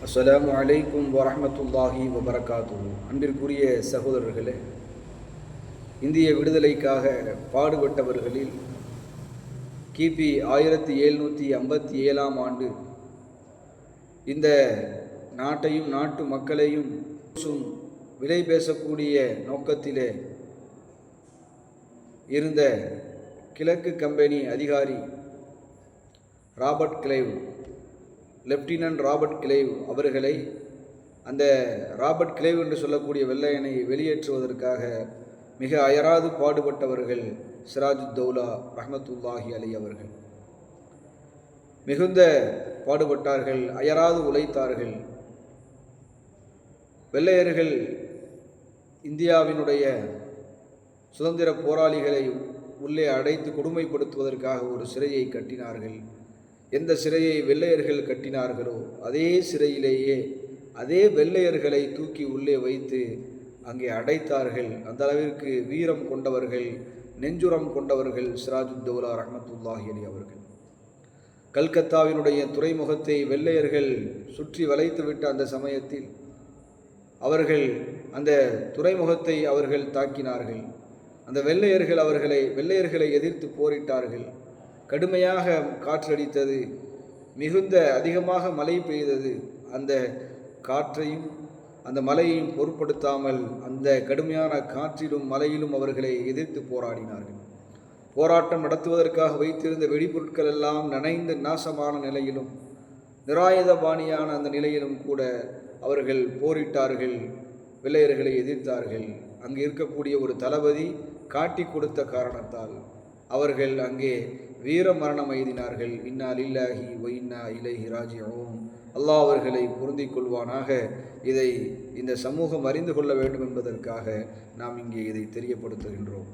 அஸ்ஸலாமு அலைக்கும் வரஹ்மத்துல்லாஹி வபரகாத்துஹு. அன்பிற்குரிய சகோதரர்களே, இந்திய விடுதலைக்காக பாடுபட்டவர்களில் கிபி 1757 ஆண்டு இந்த நாட்டையும் நாட்டு மக்களையும் விலை பேசக்கூடிய நோக்கத்திலே இருந்த கிழக்கு கம்பெனி அதிகாரி Robert Clive, lieutenant Robert Clive அவர்களை, அந்த ராபர்ட் கிளைவ் என்று சொல்லக்கூடிய வெள்ளையனை வெளியேற்றுவதற்காக மிக அயராது பாடுபட்டவர்கள் சிராஜுத்தௌலா ரஹ்மத்துல்லாஹி அலை அவர்கள். மிகுந்த பாடுபட்டார்கள், அயராது உழைத்தார்கள். வெள்ளையர்கள் இந்தியாவினுடைய சுதந்திர போராளிகளை உள்ளே அடைத்து கொடுமைப்படுத்துவதற்காக ஒரு சிறையை கட்டினார்கள். எந்த சிறையை வெள்ளையர்கள் கட்டினார்களோ அதே சிறையிலேயே அதே வெள்ளையர்களை தூக்கி உள்ளே வைத்து அங்கே அடைத்தார்கள். அந்த அளவிற்கு வீரம் கொண்டவர்கள், நெஞ்சுரம் கொண்டவர்கள் சிராஜுத்தௌலா ரஹ்மத்துல்லாஹி அலைஹி அவர்கள். கல்கத்தாவினுடைய துறைமுகத்தை வெள்ளையர்கள் சுற்றி வளைத்துவிட்ட அந்த சமயத்தில் அவர்கள் அந்த துறைமுகத்தை அவர்கள் தாக்கினார்கள். அந்த வெள்ளையர்களை எதிர்த்து போரிட்டார்கள். கடுமையாக காற்றடித்தது, மிகுந்த அதிகமாக மழை பெய்தது. அந்த காற்றையும் அந்த மழையையும் பொருட்படுத்தாமல் அந்த கடுமையான காற்றிலும் மழையிலும் அவர்களை எதிர்த்து போராடினார்கள். போராட்டம் நடத்துவதற்காக வைத்திருந்த வெடிபொருட்கள் எல்லாம் நனைந்து நாசமான நிலையிலும், நிராயுதபாணியான அந்த நிலையிலும் கூட அவர்கள் போரிட்டார்கள், வெள்ளையர்களை எதிர்த்தார்கள். அங்கு இருக்கக்கூடிய ஒரு தளபதி காட்டி கொடுத்த காரணத்தால் அவர்கள் அங்கே வீர மரணம் எய்தினார்கள். இன்னா லில்லாஹி வ இன்னா இலைஹி ராஜிஊன். அல்லாஹ் அவர்களை பொருந்திக் கொள்வானாக. இதை இந்த சமூகம் அறிந்து கொள்ள வேண்டும் என்பதற்காக நாம் இங்கே இதை தெரியப்படுத்துகின்றோம்.